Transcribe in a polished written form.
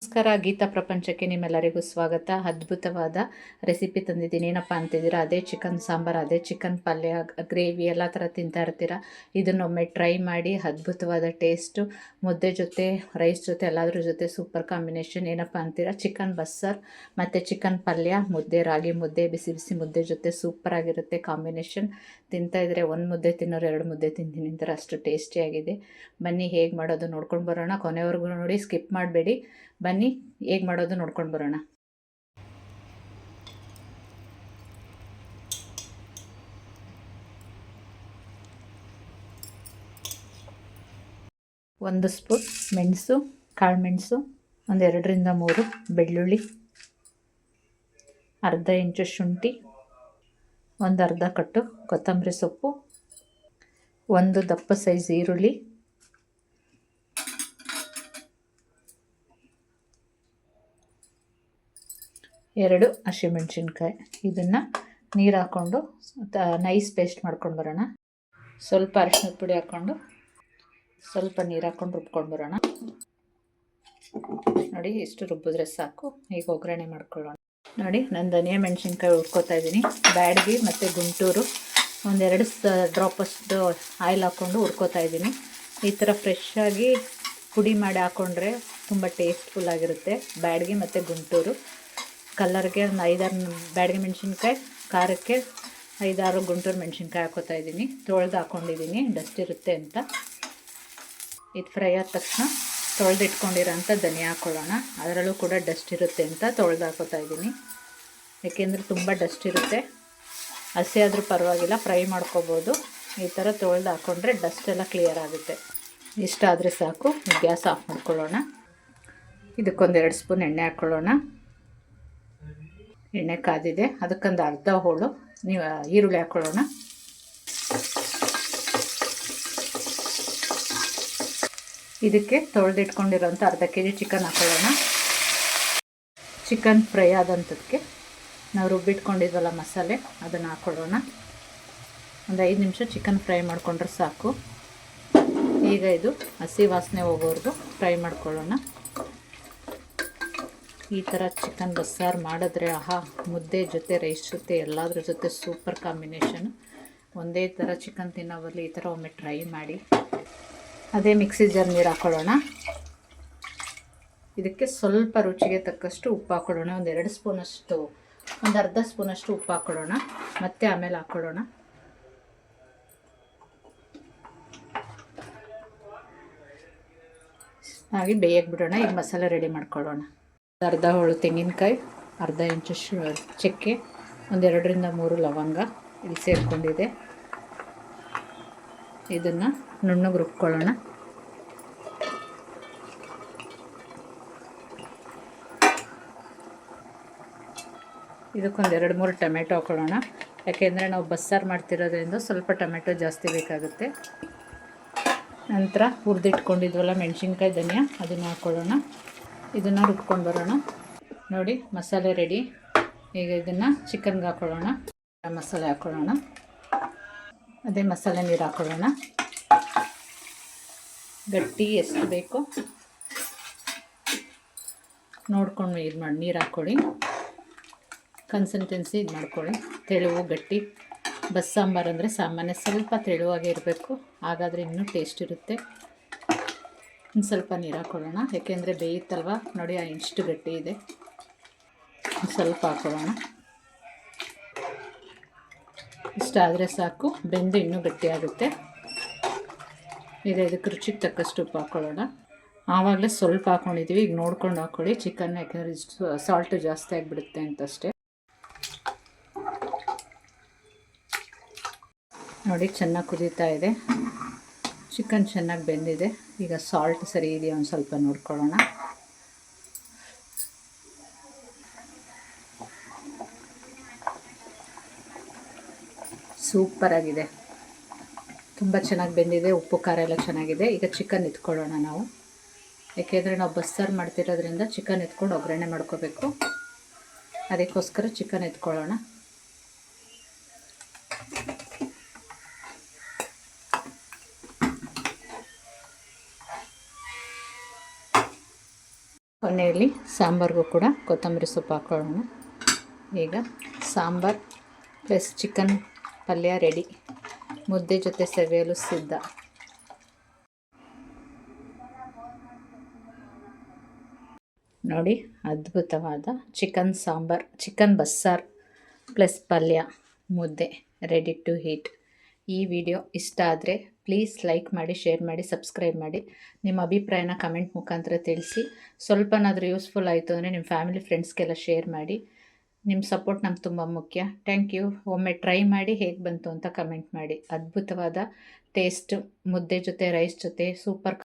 ನಮಸ್ಕಾರ, ಗೀತಾ ಪ್ರಪಂಚಕ್ಕೆ ನಿಮ್ಮೆಲ್ಲರಿಗೂ ಸ್ವಾಗತ. ಅದ್ಭುತವಾದ ರೆಸಿಪಿ ತಂದಿದ್ದೀನಿ. ಏನಪ್ಪ ಅಂತಿದ್ದೀರಾ, ಅದೇ ಚಿಕನ್ ಸಾಂಬಾರು, ಅದೇ ಚಿಕನ್ ಪಲ್ಯ, ಗ್ರೇವಿ ಎಲ್ಲ ಥರ ತಿಂತಾ ಇರ್ತೀರಾ. ಇದನ್ನೊಮ್ಮೆ ಟ್ರೈ ಮಾಡಿ. ಅದ್ಭುತವಾದ ಟೇಸ್ಟು, ಮುದ್ದೆ ಜೊತೆ, ರೈಸ್ ಜೊತೆ, ಎಲ್ಲದ್ರ ಜೊತೆ ಸೂಪರ್ ಕಾಂಬಿನೇಷನ್. ಏನಪ್ಪ ಅಂತೀರಾ, ಚಿಕನ್ ಬಸ್ಸಾರು ಮತ್ತು ಚಿಕನ್ ಪಲ್ಯ, ಮುದ್ದೆ, ರಾಗಿ ಮುದ್ದೆ, ಬಿಸಿ ಬಿಸಿ ಮುದ್ದೆ ಜೊತೆ ಸೂಪರಾಗಿರುತ್ತೆ ಕಾಂಬಿನೇಷನ್. ತಿಂತಾಯಿದ್ರೆ ಒಂದು ಮುದ್ದೆ ತಿನ್ನೋರು 2 ಮುದ್ದೆ ತಿಂತೀನಿ ಅಂತಾರೆ, ಅಷ್ಟು ಟೇಸ್ಟಿಯಾಗಿದೆ. ಬನ್ನಿ ಹೇಗೆ ಮಾಡೋದು ನೋಡ್ಕೊಂಡು ಬರೋಣ. ಕೊನೆವರೆಗೂ ನೋಡಿ, ಸ್ಕಿಪ್ ಮಾಡಬೇಡಿ. ಬನ್ನಿ ಹೇಗೆ ಮಾಡೋದು ನೋಡ್ಕೊಂಡು ಬರೋಣ. ಒಂದು ಸ್ಪೂನ್ ಮೆಣಸು, ಕಾಳು ಮೆಣಸು, 2ರಿಂದ 3 ಬೆಳ್ಳುಳ್ಳಿ, ಅರ್ಧ ಇಂಚು ಶುಂಠಿ, ಒಂದು ಅರ್ಧ ಕಟ್ಟು ಕೊತ್ತಂಬರಿ ಸೊಪ್ಪು, ಒಂದು ದಪ್ಪ ಸೈಜ್ ಈರುಳ್ಳಿ, 2 ಹಸಿಮೆಣಸಿನ್ಕಾಯಿ. ಇದನ್ನು ನೀರು ಹಾಕ್ಕೊಂಡು ನೈಸ್ ಪೇಸ್ಟ್ ಮಾಡ್ಕೊಂಡು ಬರೋಣ. ಸ್ವಲ್ಪ ಅರಿಶಿನದ ಪುಡಿ ಹಾಕ್ಕೊಂಡು ಸ್ವಲ್ಪ ನೀರು ಹಾಕ್ಕೊಂಡು ರುಬ್ಕೊಂಡು ಬರೋಣ. ನೋಡಿ, ಇಷ್ಟು ರುಬ್ಬಿದ್ರೆ ಸಾಕು. ಈಗ ಒಗ್ಗರಣೆ ಮಾಡ್ಕೊಳ್ಳೋಣ. ನೋಡಿ, ನಾನು ಧನಿಯಾ ಮೆಣಸಿನ್ಕಾಯಿ ಹುರ್ಕೋತಾ ಇದ್ದೀನಿ. ಬ್ಯಾಡಗಿ ಮತ್ತು ಗುಂಟೂರು 1-2 ಡ್ರಾಪಷ್ಟು ಆಯಿಲ್ ಹಾಕ್ಕೊಂಡು ಹುರ್ಕೋತಾ ಇದ್ದೀನಿ. ಈ ಥರ ಫ್ರೆಶ್ಶಾಗಿ ಪುಡಿ ಮಾಡಿ ಹಾಕ್ಕೊಂಡ್ರೆ ತುಂಬ ಟೇಸ್ಟ್ಫುಲ್ಲಾಗಿರುತ್ತೆ. ಬ್ಯಾಡಗಿ ಮತ್ತು ಗುಂಟೂರು ಕಲರ್ಗೆ ಒಂದು 5-6 ಬ್ಯಾಡಗಿ ಮೆಣಸಿನ್ಕಾಯಿ, ಖಾರಕ್ಕೆ 5-6 ಗುಂಟೂರು ಮೆಣಸಿನ್ಕಾಯಿ ಹಾಕೋತಾ ಇದ್ದೀನಿ. ತೊಳೆದು ಹಾಕ್ಕೊಂಡಿದ್ದೀನಿ, ಡಸ್ಟ್ ಇರುತ್ತೆ ಅಂತ. ಇದು ಫ್ರೈ ಆದ ತಕ್ಷಣ ತೊಳೆದಿಟ್ಕೊಂಡಿರೋಂಥ ಧನಿಯಾ ಹಾಕ್ಕೊಳ್ಳೋಣ. ಅದರಲ್ಲೂ ಕೂಡ ಡಸ್ಟ್ ಇರುತ್ತೆ ಅಂತ ತೊಳೆದು ಹಾಕೋತಾ ಇದ್ದೀನಿ. ಏಕೆಂದರೆ ತುಂಬ ಡಸ್ಟ್ ಇರುತ್ತೆ. ಹಸಿ ಆದರೂ ಪರವಾಗಿಲ್ಲ, ಫ್ರೈ ಮಾಡ್ಕೋಬೋದು. ಈ ಥರ ತೊಳೆದು ಹಾಕ್ಕೊಂಡ್ರೆ ಡಸ್ಟ್ ಎಲ್ಲ ಕ್ಲಿಯರ್ ಆಗುತ್ತೆ. ಇಷ್ಟಾದರೆ ಸಾಕು. ಗ್ಯಾಸ್ ಆಫ್ ಮಾಡ್ಕೊಳ್ಳೋಣ. ಇದಕ್ಕೊಂದು 2 ಸ್ಪೂನ್ ಎಣ್ಣೆ ಹಾಕ್ಕೊಳ್ಳೋಣ. ಎಣ್ಣೆ ಕಾದಿದೆ, ಅದಕ್ಕೊಂದು ಅರ್ಧ ಹೋಳು ಈರುಳ್ಳಿ ಹಾಕ್ಕೊಳ್ಳೋಣ. ಇದಕ್ಕೆ ತೊಳೆದಿಟ್ಕೊಂಡಿರೋಂಥ ಅರ್ಧ kg ಚಿಕನ್ ಹಾಕ್ಕೊಳ್ಳೋಣ. ಚಿಕನ್ ಫ್ರೈ ಆದಂಥದ್ದಕ್ಕೆ ನಾವು ರುಬ್ಬಿಟ್ಕೊಂಡಿದ್ವಲ್ಲ ಮಸಾಲೆ, ಅದನ್ನು ಹಾಕ್ಕೊಳ್ಳೋಣ. ಒಂದು 5 ನಿಮಿಷ ಚಿಕನ್ ಫ್ರೈ ಮಾಡಿಕೊಂಡ್ರೆ ಸಾಕು. ಈಗ ಇದು ಹಸಿ ವಾಸನೆ ಹೋಗೋವರೆಗೂ ಫ್ರೈ ಮಾಡ್ಕೊಳ್ಳೋಣ. ಈ ಥರ ಚಿಕನ್ ಬಸ್ಸಾರು ಮಾಡಿದ್ರೆ ಮುದ್ದೆ ಜೊತೆ, ರೈಸ್ ಜೊತೆ, ಎಲ್ಲದ್ರ ಜೊತೆ ಸೂಪರ್ ಕಾಂಬಿನೇಷನು. ಒಂದೇ ಥರ ಚಿಕನ್ ತಿನ್ನೋ ಬದಲು ಈ ಥರ ಒಮ್ಮೆ ಟ್ರೈ ಮಾಡಿ. ಅದೇ ಮಿಕ್ಸಿ ಜಾರ್ ನೀರು ಹಾಕ್ಕೊಳ್ಳೋಣ. ಇದಕ್ಕೆ ಸ್ವಲ್ಪ ರುಚಿಗೆ ತಕ್ಕಷ್ಟು ಉಪ್ಪು ಹಾಕ್ಕೊಳ್ಳೋಣ. ಒಂದು ಅರ್ಧ ಸ್ಪೂನಷ್ಟು ಉಪ್ಪು ಹಾಕ್ಕೊಳ್ಳೋಣ. ಮತ್ತೆ ಆಮೇಲೆ ಹಾಕ್ಕೊಳ್ಳೋಣ. ಹಾಗೆ ಬೇಯಕ್ಕೆ ಬಿಡೋಣ. ಈಗ ಮಸಾಲೆ ರೆಡಿ ಮಾಡ್ಕೊಳ್ಳೋಣ. ಅರ್ಧ ಹೋಳು ತೆಂಗಿನಕಾಯಿ, ಅರ್ಧ ಇಂಚು ಚಕ್ಕೆ, 2-3 ಲವಂಗ ಇಲ್ಲಿ ಸೇರಿಕೊಂಡಿದೆ. ಇದನ್ನು ನುಣ್ಣಗೆ ರುಬ್ಕೊಳ್ಳೋಣ. ಇದಕ್ಕೊಂದು 2-3 ಟೊಮೆಟೊ ಹಾಕ್ಕೊಳ್ಳೋಣ. ಯಾಕೆಂದರೆ ನಾವು ಬಸ್ಸಾರು ಮಾಡ್ತಿರೋದ್ರಿಂದ ಸ್ವಲ್ಪ ಟೊಮೆಟೊ ಜಾಸ್ತಿ ಬೇಕಾಗುತ್ತೆ. ನಂತರ ಹುರಿದಿಟ್ಕೊಂಡಿದ್ವಲ್ಲ ಮೆಣಸಿನ್ಕಾಯಿ, ಧನಿಯಾ, ಅದನ್ನು ಹಾಕ್ಕೊಳ್ಳೋಣ. ಇದನ್ನು ರುಬ್ಕೊಂಡು ಬರೋಣ. ನೋಡಿ, ಮಸಾಲೆ ರೆಡಿ. ಈಗ ಇದನ್ನು ಚಿಕನ್ಗೆ ಹಾಕ್ಕೊಳ್ಳೋಣ. ಮಸಾಲೆ ಹಾಕ್ಕೊಳ್ಳೋಣ. ಅದೇ ಮಸಾಲೆ ನೀರು ಹಾಕ್ಕೊಳ್ಳೋಣ. ಗಟ್ಟಿ ಎಷ್ಟು ಬೇಕೋ ನೋಡ್ಕೊಂಡು ನೀರು ಹಾಕ್ಕೊಳ್ಳಿ. ಕನ್ಸಿಸ್ಟೆನ್ಸಿ ಇದು ಮಾಡ್ಕೊಳ್ಳಿ. ತೆಳುವು ಗಟ್ಟಿ ಬಸ್ಸಾಂಬಾರು ಅಂದರೆ ಸಾಮಾನ್ಯ ಸ್ವಲ್ಪ ತೆಳುವಾಗೇ ಇರಬೇಕು, ಹಾಗಾದರೆ ಇನ್ನೂ ಟೇಸ್ಟ್ ಇರುತ್ತೆ. ಒಂದು ಸ್ವಲ್ಪ ನೀರು ಹಾಕ್ಕೊಳ್ಳೋಣ. ಏಕೆಂದರೆ ಬೇಯುತ್ತಲ್ವ. ನೋಡಿ, ಇಷ್ಟು ಗಟ್ಟಿ ಇದೆ. ಸ್ವಲ್ಪ ಹಾಕ್ಕೊಳ್ಳೋಣ. ಇಷ್ಟಾದರೆ ಸಾಕು. ಬೆಂದು ಇನ್ನೂ ಗಟ್ಟಿಯಾಗುತ್ತೆ. ಈಗ ಇದಕ್ಕೆ ರುಚಿಗೆ ತಕ್ಕಷ್ಟು ಉಪ್ಪು ಹಾಕ್ಕೊಳ್ಳೋಣ. ಆವಾಗಲೇ ಸ್ವಲ್ಪ ಹಾಕ್ಕೊಂಡಿದ್ದೀವಿ, ಈಗ ನೋಡ್ಕೊಂಡು ಹಾಕ್ಕೊಳ್ಳಿ ಚಿಕನ್, ಯಾಕೆಂದರೆ ಸಾಲ್ಟು ಜಾಸ್ತಿ ಆಗಿಬಿಡುತ್ತೆ ಅಂತಷ್ಟೇ. ನೋಡಿ, ಚೆನ್ನಾಗಿ ಕುದೀತಾ ಇದೆ. ಚಿಕನ್ ಚೆನ್ನಾಗಿ ಬೆಂದಿದೆ. ಈಗ ಸಾಲ್ಟ್ ಸರಿ ಇದೆಯಾ ಒಂದು ಸ್ವಲ್ಪ ನೋಡ್ಕೊಳ್ಳೋಣ. ಸೂಪರಾಗಿದೆ, ತುಂಬ ಚೆನ್ನಾಗಿ ಬೆಂದಿದೆ. ಉಪ್ಪು ಖಾರ ಎಲ್ಲ ಚೆನ್ನಾಗಿದೆ. ಈಗ ಚಿಕನ್ ಎತ್ಕೊಳ್ಳೋಣ ನಾವು. ಯಾಕೆಂದರೆ ನಾವು ಬಸ್ಸಾರು ಮಾಡ್ತಿರೋದ್ರಿಂದ ಚಿಕನ್ ಎತ್ಕೊಂಡು ಒಗ್ಗರಣೆ ಮಾಡ್ಕೋಬೇಕು. ಅದಕ್ಕೋಸ್ಕರ ಚಿಕನ್ ಎತ್ಕೊಳ್ಳೋಣ. ಎಣ್ಣೆಯಲ್ಲಿ ಸಾಂಬಾರಿಗೂ ಕೂಡ ಕೊತ್ತಂಬರಿ ಸೊಪ್ಪು ಹಾಕ್ಕೊಳ್ಳೋಣ. ಈಗ ಸಾಂಬಾರು ಪ್ಲಸ್ ಚಿಕನ್ ಪಲ್ಯ ರೆಡಿ. ಮುದ್ದೆ ಜೊತೆ ಸವಿಯಲು ಸಿದ್ಧ. ನೋಡಿ, ಅದ್ಭುತವಾದ ಚಿಕನ್ ಸಾಂಬಾರು, ಚಿಕನ್ ಬಸ್ಸಾರು ಪ್ಲಸ್ ಪಲ್ಯ, ಮುದ್ದೆ ರೆಡಿ ಟು ಈಟ್. ಈ ವಿಡಿಯೋ ಇಷ್ಟ ಆದರೆ ಪ್ಲೀಸ್ ಲೈಕ್ ಮಾಡಿ, ಶೇರ್ ಮಾಡಿ, ಸಬ್ಸ್ಕ್ರೈಬ್ ಮಾಡಿ. ನಿಮ್ಮ ಅಭಿಪ್ರಾಯನ ಕಮೆಂಟ್ ಮುಖಾಂತರ ತಿಳಿಸಿ. ಸ್ವಲ್ಪನಾದರೂ ಯೂಸ್ಫುಲ್ ಆಯಿತು ಅಂದರೆ ನಿಮ್ಮ ಫ್ಯಾಮಿಲಿ ಫ್ರೆಂಡ್ಸ್ಗೆಲ್ಲ ಶೇರ್ ಮಾಡಿ. ನಿಮ್ಮ ಸಪೋರ್ಟ್ ನಮ್ಗೆ ತುಂಬ ಮುಖ್ಯ. Thank you. ಒಮ್ಮೆ ಟ್ರೈ ಮಾಡಿ ಹೇಗೆ ಬಂತು ಅಂತ ಕಮೆಂಟ್ ಮಾಡಿ. ಅದ್ಭುತವಾದ ಟೇಸ್ಟ್, ಮುದ್ದೆ ಜೊತೆ ರೈಸ್ ಜೊತೆ ಸೂಪರ್.